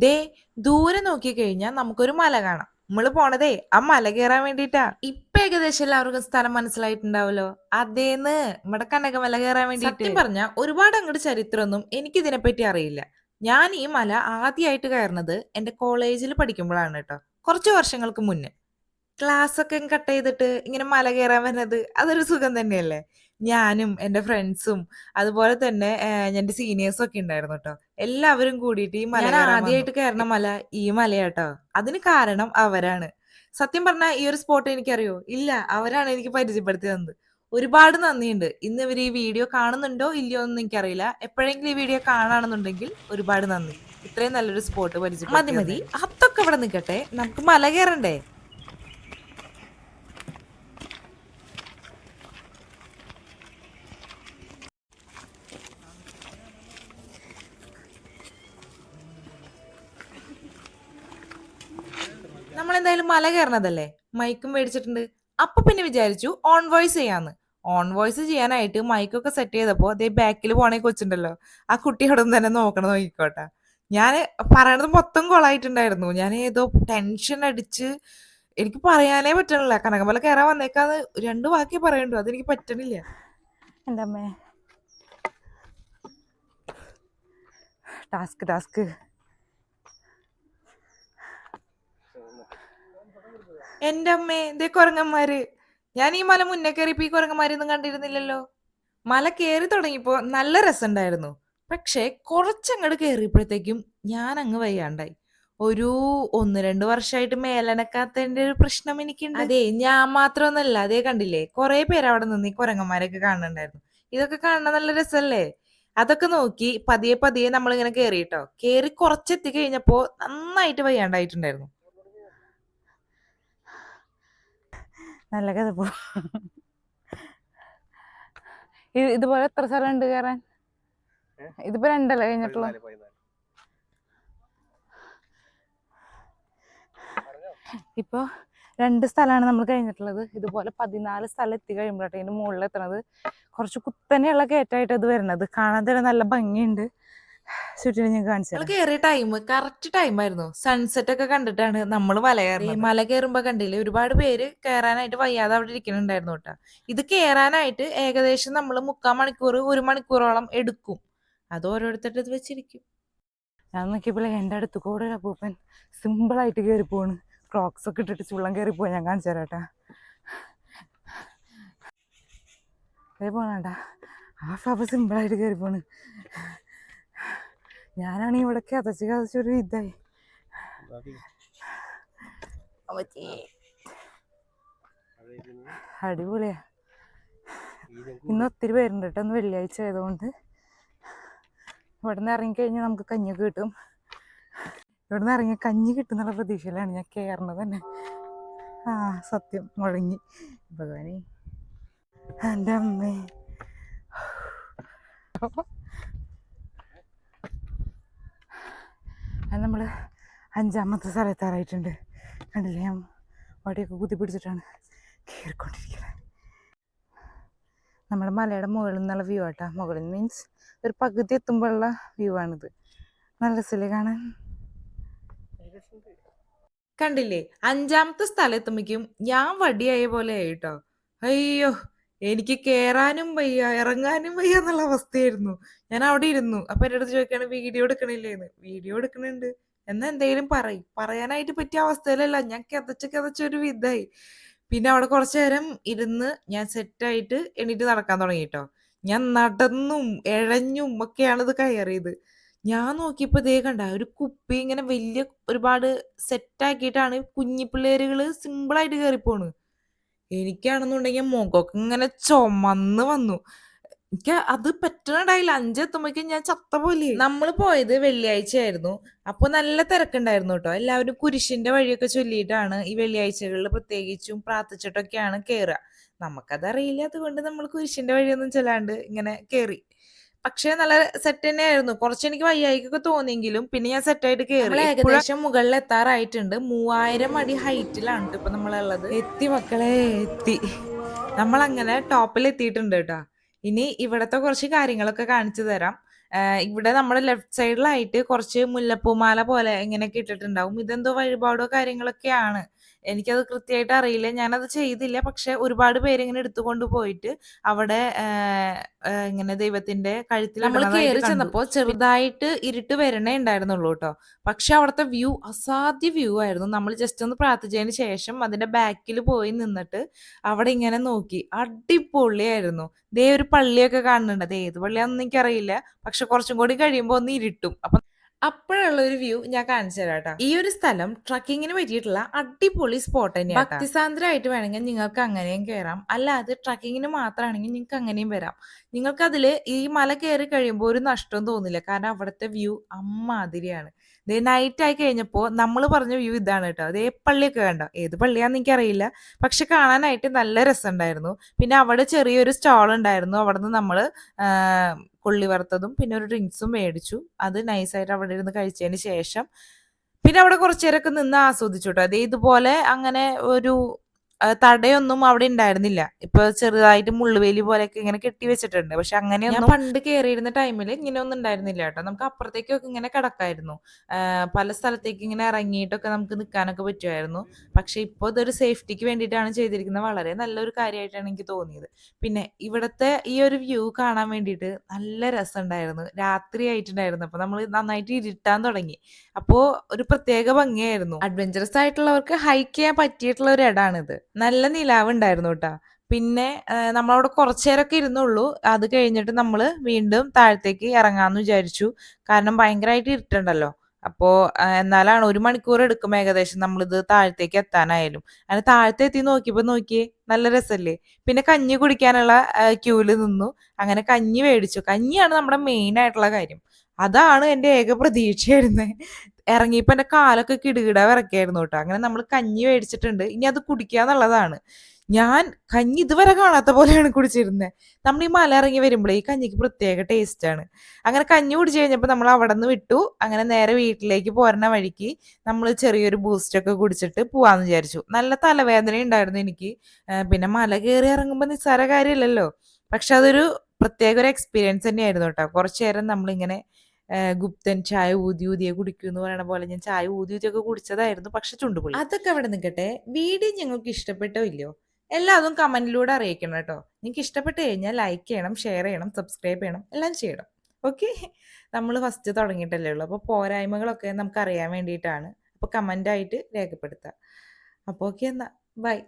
ദേ ദൂരെ നോക്കിക്കഴിഞ്ഞാൽ നമുക്കൊരു മല കാണാം. നമ്മള് പോണതേ ആ മല കയറാൻ വേണ്ടിട്ടാ. ഇപ്പൊ ഏകദേശം എല്ലാവർക്കും സ്ഥലം മനസ്സിലായിട്ടുണ്ടാവല്ലോ. അതേന്ന് നമ്മുടെ കനകമല കയറാൻ വേണ്ടി. സത്യം പറഞ്ഞ ഒരുപാട് അങ്ങോട്ട് ചരിത്രമൊന്നും എനിക്ക് ഇതിനെപ്പറ്റി അറിയില്ല. ഞാൻ ഈ മല ആദ്യമായിട്ട് കയറുന്നത് എന്റെ കോളേജിൽ പഠിക്കുമ്പോഴാണ് കേട്ടോ. കുറച്ച് വർഷങ്ങൾക്ക് മുന്നേ ക്ലാസ് ഒക്കെ കട്ട് ചെയ്തിട്ട് ഇങ്ങനെ മല കയറാൻ വരുന്നത് അതൊരു സുഖം തന്നെയല്ലേ. ഞാനും എന്റെ ഫ്രണ്ട്സും അതുപോലെ തന്നെ എന്റെ സീനിയേഴ്സും ഒക്കെ ഉണ്ടായിരുന്നു കേട്ടോ. എല്ലാവരും കൂടിയിട്ട് ഈ മല ആദ്യമായിട്ട് കയറണ മല ഈ മലയാട്ടോ. അതിന് കാരണം അവരാണ്. സത്യം പറഞ്ഞാൽ ഈ ഒരു സ്പോട്ട് എനിക്കറിയോ ഇല്ല, അവരാണ് എനിക്ക് പരിചയപ്പെടുത്തി തന്നത്. ഒരുപാട് നന്ദിയുണ്ട്. ഇന്ന് ഇവർ ഈ വീഡിയോ കാണുന്നുണ്ടോ ഇല്ലയോ എന്ന് എനിക്കറിയില്ല. എപ്പോഴെങ്കിലും ഈ വീഡിയോ കാണുകയാണെന്നുണ്ടെങ്കിൽ ഒരുപാട് നന്ദി. ഇത്രയും നല്ലൊരു സ്പോട്ട് പരിചയപ്പെടുത്തി. മതി അതൊക്കെ ഇവിടെ നിൽക്കട്ടെ, നമുക്ക് മല കയറണ്ടേ. നമ്മളെന്തായാലും മല കയറണതല്ലേ, മൈക്കും മേടിച്ചിട്ടുണ്ട്. അപ്പൊ പിന്നെ വിചാരിച്ചു ഓൺ വോയിസ് ചെയ്യാന്ന്. ഓൺ വോയിസ് ചെയ്യാനായിട്ട് മൈക്കൊക്കെ സെറ്റ് ചെയ്തപ്പോ അതേ ബാക്കിൽ പോണേ കൊച്ചുണ്ടല്ലോ, ആ കുട്ടി അവിടെ നിന്ന് തന്നെ നോക്കണം നോക്കിക്കോട്ടെ. ഞാൻ പറയണത് മൊത്തം കൊളായിട്ടുണ്ടായിരുന്നു. ഞാൻ ഏതോ ടെൻഷൻ അടിച്ച് എനിക്ക് പറയാനേ പറ്റണില്ല. കനകമല കയറാൻ വന്നേക്കാന്ന് 2 വാക്കേ പറയണ്ടു, അതെനിക്ക് പറ്റണില്ല. എൻ്റെ അമ്മേ, ടാസ്ക് എന്റെ അമ്മേ, ഇതേ കുരങ്ങന്മാര്. ഞാൻ ഈ മല മുന്നേ കയറിയപ്പോ ഈ കുരങ്ങന്മാരൊന്നും കണ്ടിരുന്നില്ലല്ലോ. മല കയറി തുടങ്ങിയപ്പോ നല്ല രസമുണ്ടായിരുന്നു. പക്ഷെ കുറച്ചങ്ങോട്ട് കയറിയപ്പോഴത്തേക്കും ഞാൻ അങ്ങ് വയ്യാണ്ടായി. ഒരു 1-2 വർഷമായിട്ട് മേലനക്കാത്തതിന്റെ ഒരു പ്രശ്നം എനിക്കുണ്ട്. അതെ, ഞാൻ മാത്രമൊന്നല്ല. അതേ കണ്ടില്ലേ, കുറെ പേര് അവിടെ നിന്ന് ഈ കുരങ്ങന്മാരൊക്കെ കാണുന്നുണ്ടായിരുന്നു. ഇതൊക്കെ കാണാൻ നല്ല രസമല്ലേ. അതൊക്കെ നോക്കി പതിയെ പതിയെ നമ്മളിങ്ങനെ കേറിട്ടോ. കേറി കുറച്ചെത്തി കഴിഞ്ഞപ്പോ നന്നായിട്ട് വയ്യാണ്ടായിട്ടുണ്ടായിരുന്നു. നല്ല കഥ പോ. ഇതുപോലെ എത്ര സ്ഥലം ഉണ്ട് കയറാൻ? ഇതിപ്പോ 2 കഴിഞ്ഞിട്ടുള്ള. ഇപ്പൊ 2 സ്ഥലമാണ് നമ്മൾ കഴിഞ്ഞിട്ടുള്ളത്. ഇതുപോലെ 14 സ്ഥലം എത്തി കഴിയുമ്പോഴട്ടെ ഇതിന്റെ മുകളിൽ എത്തണത്. കുറച്ച് കുത്തനെയുള്ള കയറ്റായിട്ട് അത് വരുന്നത്. കാണാൻ തന്നെ നല്ല ഭംഗിയുണ്ട്. ചുറ്റിനും ഞാൻ കാണിച്ചു. കയറിയ കറക്റ്റ് ടൈമായിരുന്നു. സൺസെറ്റ് ഒക്കെ കണ്ടിട്ടാണ് നമ്മൾ മല കയറുന്നത്. മല കയറുമ്പോ കണ്ടില്ലേ, ഒരുപാട് പേര് കയറാനായിട്ട് വയ്യാതെ അവിടെ ഇരിക്കുന്നുണ്ടായിരുന്നു കേട്ടോ. ഇത് കയറാനായിട്ട് ഏകദേശം നമ്മൾ 3/4 മണിക്കൂർ 1 മണിക്കൂറോളം എടുക്കും. അത് ഓരോരുത്തരുടെ ഇത് വെച്ചിരിക്കും. ഞാൻ നോക്കിയപ്പോൾ എൻ്റെ അടുത്ത് കൂടെ ഒരു അപ്പൂപ്പൻ സിമ്പിളായിട്ട് കയറി പോണ്. ക്രോക്സ് ഒക്കെ ഇട്ടിട്ട് ചുള്ളം കയറി പോയി. ഞാൻ കാണിച്ചു തരാട്ടാ. കയറി പോണാട്ടാ. ആ പാപ്പ സിമ്പിളായിട്ട് കയറി പോണ്. ഞാനാണെങ്കിൽ ഇവിടെ കഥച്ചൊരു ഇതായി. അടിപൊളിയാ. ഇന്ന് ഒത്തിരി പേരുണ്ട് കേട്ടോ. ഒന്ന് വെള്ളിയാഴ്ച ആയതുകൊണ്ട് ഇവിടെ നിന്ന് ഇറങ്ങിക്കഴിഞ്ഞാൽ നമുക്ക് കഞ്ഞിയൊക്കെ കിട്ടും. ഇവിടെ നിന്ന് ഇറങ്ങിയ കഞ്ഞി കിട്ടുന്നുള്ള പ്രതീക്ഷയിലാണ് ഞാൻ കയറണത് തന്നെ. സത്യം മുഴങ്ങി ഭഗവാനെ. എൻ്റെ അമ്മേ, അത് നമ്മൾ 5ാമത്തെ സ്ഥലത്താറായിട്ടുണ്ട്. കണ്ടില്ലേ, ഞാൻ വടിയൊക്കെ കുത്തിപ്പിടിച്ചിട്ടാണ് കയറിക്കൊണ്ടിരിക്കുന്നത്. നമ്മുടെ മലയുടെ മുകളിൽ നിന്നുള്ള വ്യൂ ആട്ടാ. മുകളിൽ മീൻസ് ഒരു പകുതി എത്തുമ്പോഴുള്ള വ്യൂ ആണിത്. നല്ല രസമില്ലേ കാണാൻ? കണ്ടില്ലേ, 5ാമത്തെ സ്ഥലം എത്തുമ്പോഴേക്കും ഞാൻ വടിയായ പോലെ ആയിട്ടോ. അയ്യോ, എനിക്ക് കേറാനും വയ്യ ഇറങ്ങാനും വയ്യ എന്നുള്ള അവസ്ഥയായിരുന്നു. ഞാൻ അവിടെ ഇരുന്നു. അപ്പൊ എൻ്റെ അടുത്ത് ചോദിക്കാണ് വീഡിയോ എടുക്കണില്ലേന്ന്. വീഡിയോ എടുക്കണുണ്ട്, എന്നാ എന്തെങ്കിലും പറയാനായിട്ട് പറ്റിയ അവസ്ഥയിലല്ല. ഞാൻ കിതച്ചൊരു വിധായി. പിന്നെ അവിടെ കുറച്ചു നേരം ഇരുന്ന് ഞാൻ സെറ്റായിട്ട് എണീറ്റ് നടക്കാൻ തുടങ്ങിട്ടോ. ഞാൻ നടന്നും എഴഞ്ഞും ഒക്കെയാണ് ഇത് കയറിയത്. ഞാൻ നോക്കിയപ്പോ ദേ കണ്ട ഒരു കുപ്പി ഇങ്ങനെ വലിയ ഒരുപാട് സെറ്റാക്കിയിട്ടാണ് കുഞ്ഞി പിള്ളേരുകള് സിമ്പിളായിട്ട് കയറിപ്പോണ്. എനിക്കാണെന്നുണ്ടെങ്കിൽ മുഖമൊക്കെ ഇങ്ങനെ ചുമന്ന് വന്നു. എനിക്ക് അത് പറ്റണുണ്ടായില്ല. 5 എത്തുമ്പോഴേക്കും ഞാൻ ചത്ത പോലെ. നമ്മൾ പോയത് വെള്ളിയാഴ്ച ആയിരുന്നു. അപ്പൊ നല്ല തിരക്കുണ്ടായിരുന്നു കേട്ടോ. എല്ലാവരും കുരിശിന്റെ വഴിയൊക്കെ ചൊല്ലിയിട്ടാണ് ഈ വെള്ളിയാഴ്ചകളിൽ പ്രത്യേകിച്ചും പ്രാർത്ഥിച്ചിട്ടൊക്കെയാണ് കയറുക. നമുക്കതറിയില്ല, അതുകൊണ്ട് നമ്മൾ കുരിശിന്റെ വഴിയൊന്നും ചെല്ലാണ്ട് ഇങ്ങനെ കയറി. പക്ഷെ നല്ല സെറ്റ് തന്നെയായിരുന്നു. കുറച്ച് എനിക്ക് വയ്യായിക്കൊക്കെ തോന്നിയെങ്കിലും പിന്നെ ഞാൻ സെറ്റായിട്ട് കയറി. ഏകദേശം മുകളിൽ എത്താറായിട്ടുണ്ട്. 3000 അടി ഹൈറ്റിലാണ് ഇപ്പൊ നമ്മളുള്ളത്. എത്തി മക്കളെ, എത്തി. നമ്മളങ്ങനെ ടോപ്പിൽ എത്തിയിട്ടുണ്ട് കേട്ടോ. ഇനി ഇവിടത്തെ കുറച്ച് കാര്യങ്ങളൊക്കെ കാണിച്ചു തരാം. ഇവിടെ നമ്മുടെ ലെഫ്റ്റ് സൈഡിലായിട്ട് കുറച്ച് മുല്ലപ്പൂമാല പോലെ ഇങ്ങനെയൊക്കെ ഇട്ടിട്ടുണ്ടാവും. ഇതെന്തോ വഴിപാടോ കാര്യങ്ങളൊക്കെയാണ്. എനിക്കത് കൃത്യമായിട്ട് അറിയില്ല. ഞാനത് ചെയ്തില്ല. പക്ഷെ ഒരുപാട് പേരിങ്ങനെ എടുത്തുകൊണ്ട് പോയിട്ട് അവിടെ ഇങ്ങനെ ദൈവത്തിന്റെ കഴുത്തിൽ നമ്മള് കേറി ചെന്നപ്പോ ചെറുതായിട്ട് ഇരുട്ട് വരണേ ഉണ്ടായിരുന്നുള്ളൂ ട്ടോ. പക്ഷെ അവിടുത്തെ വ്യൂ അസാധ്യ വ്യൂ ആയിരുന്നു. നമ്മൾ ജസ്റ്റ് ഒന്ന് പ്രാർത്ഥിച്ചതിന് ശേഷം അതിന്റെ ബാക്കിൽ പോയി നിന്നിട്ട് അവിടെ ഇങ്ങനെ നോക്കി. അടിപൊളിയായിരുന്നു. ദേ ഒരു പള്ളിയൊക്കെ കാണുന്നുണ്ട്. അത് ഏത് പള്ളിയാണെന്ന് എനിക്കറിയില്ല. പക്ഷെ കുറച്ചും കൂടി കഴിയുമ്പോൾ ഒന്ന് ഇരുട്ടും. അപ്പോഴുള്ള ഒരു വ്യൂ ഞാൻ കാണിച്ചു തരാം ട്ടോ. ഈ ഒരു സ്ഥലം ട്രക്കിങ്ങിന് പറ്റിയിട്ടുള്ള അടിപൊളി സ്പോട്ട് തന്നെയാണ്. ഭക്തിസാന്ദ്രമായിട്ട് വേണമെങ്കിൽ നിങ്ങൾക്ക് അങ്ങനെയും കയറാം. അല്ലാതെ ട്രക്കിങ്ങിന് മാത്രമാണെങ്കിൽ നിങ്ങൾക്ക് അങ്ങനെയും വരാം. നിങ്ങൾക്ക് അതില് ഈ മല കയറി കഴിയുമ്പോൾ ഒരു നഷ്ടവും തോന്നില്ല. കാരണം അവിടുത്തെ വ്യൂ അമ്മാതിരിയാണ്. ദേ നൈറ്റ് ആയി കഴിഞ്ഞപ്പോ നമ്മള് പറഞ്ഞ വ്യൂ ഇതാണ് കേട്ടോ. അതേ പള്ളിയൊക്കെ കണ്ടോ? ഏത് പള്ളിയാന്ന് എനിക്കറിയില്ല. പക്ഷെ കാണാനായിട്ട് നല്ല രസമുണ്ടായിരുന്നു. പിന്നെ അവിടെ ചെറിയൊരു സ്റ്റാൾ ഉണ്ടായിരുന്നു. അവിടുന്ന് നമ്മള് കൊള്ളി വറുത്തതും പിന്നെ ഒരു ഡ്രിങ്ക്സും മേടിച്ചു. അത് നൈസായിട്ട് അവിടെ ഇരുന്ന് കഴിച്ചതിന് ശേഷം പിന്നെ അവിടെ കുറച്ചു നേരമൊക്കെ നിന്ന് ആസ്വദിച്ചു ട്ടോ. അതേ ഇതുപോലെ അങ്ങനെ ഒരു തടയൊന്നും അവിടെ ഉണ്ടായിരുന്നില്ല. ഇപ്പൊ ചെറുതായിട്ട് മുള്ളുവേലി പോലെയൊക്കെ ഇങ്ങനെ കെട്ടി വെച്ചിട്ടുണ്ട്. പക്ഷെ അങ്ങനെയൊന്നും ഞാൻ പണ്ട് കയറിയിരുന്ന ടൈമിൽ ഇങ്ങനെയൊന്നും ഉണ്ടായിരുന്നില്ല കേട്ടോ. നമുക്ക് അപ്പുറത്തേക്കൊക്കെ ഇങ്ങനെ കിടക്കായിരുന്നു. പല സ്ഥലത്തേക്ക് ഇങ്ങനെ ഇറങ്ങിയിട്ടൊക്കെ നമുക്ക് നിൽക്കാനൊക്കെ പറ്റുമായിരുന്നു. പക്ഷെ ഇപ്പോൾ ഇതൊരു സേഫ്റ്റിക്ക് വേണ്ടിയിട്ടാണ് ചെയ്തിരിക്കുന്നത്. വളരെ നല്ലൊരു കാര്യമായിട്ടാണ് എനിക്ക് തോന്നിയത്. പിന്നെ ഇവിടുത്തെ ഈ ഒരു വ്യൂ കാണാൻ വേണ്ടിയിട്ട് നല്ല രസമുണ്ടായിരുന്നു. രാത്രി ആയിട്ടുണ്ടായിരുന്നു. അപ്പൊ നമ്മൾ നന്നായിട്ട് ഇരുട്ടാൻ തുടങ്ങി. അപ്പോ ഒരു പ്രത്യേക ഭംഗിയായിരുന്നു. അഡ്വഞ്ചറസ് ആയിട്ടുള്ളവർക്ക് ഹൈക്ക് ചെയ്യാൻ പറ്റിയിട്ടുള്ള ഒരു ഇടാണിത്. നല്ല നിലാവ് ഉണ്ടായിരുന്നു കേട്ടോ. പിന്നെ നമ്മളവിടെ കുറച്ചു നേരമൊക്കെ ഇരുന്നുള്ളൂ. അത് കഴിഞ്ഞിട്ട് നമ്മൾ വീണ്ടും താഴത്തേക്ക് ഇറങ്ങാന്ന് വിചാരിച്ചു. കാരണം ഭയങ്കരമായിട്ട് ഇരുട്ടുണ്ടല്ലോ. അപ്പോ എന്നാലാണ് 1 മണിക്കൂർ എടുക്കും ഏകദേശം നമ്മളിത് താഴത്തേക്ക് എത്താനായാലും. അങ്ങനെ താഴത്തെ എത്തി നോക്കിയേ നല്ല രസല്ലേ. പിന്നെ കഞ്ഞി കുടിക്കാനുള്ള ക്യൂല് നിന്നു. അങ്ങനെ കഞ്ഞി മേടിച്ചു. കഞ്ഞിയാണ് നമ്മുടെ മെയിൻ ആയിട്ടുള്ള കാര്യം. അതാണ് എൻ്റെ ഏക പ്രതീക്ഷയായിരുന്നേ. ഇറങ്ങിയപ്പോ എൻ്റെ കാലൊക്കെ കിടുകിട വിറയ്ക്കായിരുന്നു കേട്ടോ. അങ്ങനെ നമ്മൾ കഞ്ഞി മേടിച്ചിട്ടുണ്ട്. ഇനി അത് കുടിക്കുക എന്നുള്ളതാണ്. ഞാൻ കഞ്ഞി ഇതുവരെ കാണാത്ത പോലെയാണ് കുടിച്ചിരുന്നത്. നമ്മൾ ഈ മല ഇറങ്ങി വരുമ്പോഴേ ഈ കഞ്ഞിക്ക് പ്രത്യേക ടേസ്റ്റ് ആണ്. അങ്ങനെ കഞ്ഞി കുടിച്ചു കഴിഞ്ഞപ്പോൾ നമ്മൾ അവിടെ നിന്ന് വിട്ടു. അങ്ങനെ നേരെ വീട്ടിലേക്ക് പോരണ വഴിക്ക് നമ്മൾ ചെറിയൊരു ബൂസ്റ്റ് ഒക്കെ കുടിച്ചിട്ട് പോവാന്ന് വിചാരിച്ചു. നല്ല തലവേദന ഉണ്ടായിരുന്നു എനിക്ക്. പിന്നെ മല കയറി ഇറങ്ങുമ്പോൾ നിസ്സാര കാര്യമില്ലല്ലോ. പക്ഷെ അതൊരു പ്രത്യേക ഒരു എക്സ്പീരിയൻസ് തന്നെയായിരുന്നു കേട്ടോ. കുറച്ചു നേരം നമ്മളിങ്ങനെ ഗുപ്തൻ ചായ ഊതിയെ കുടിക്കൂ എന്ന് പറയണ പോലെ ഞാൻ ചായ ഊതിയൊക്കെ കുടിച്ചതായിരുന്നു. പക്ഷെ ചുണ്ടുപൊളി. അതൊക്കെ അവിടെ നിൽക്കട്ടെ. വീഡിയോ നിങ്ങൾക്ക് ഇഷ്ടപ്പെട്ടോ ഇല്ലയോ? എല്ലാതും കമന്റിലൂടെ അറിയിക്കണം കേട്ടോ. നിങ്ങൾക്ക് ഇഷ്ടപ്പെട്ട് കഴിഞ്ഞാൽ ലൈക്ക് ചെയ്യണം, ഷെയർ ചെയ്യണം, സബ്സ്ക്രൈബ് ചെയ്യണം, എല്ലാം ചെയ്യണം. ഓക്കെ, നമ്മൾ ഫസ്റ്റ് തുടങ്ങിയിട്ടല്ലേ ഉള്ളൂ. അപ്പോൾ പോരായ്മകളൊക്കെ നമുക്ക് അറിയാൻ വേണ്ടിയിട്ടാണ്. അപ്പോൾ കമൻ്റായിട്ട് രേഖപ്പെടുത്തുക. അപ്പോൾ ഓക്കെ, എന്നാൽ ബൈ.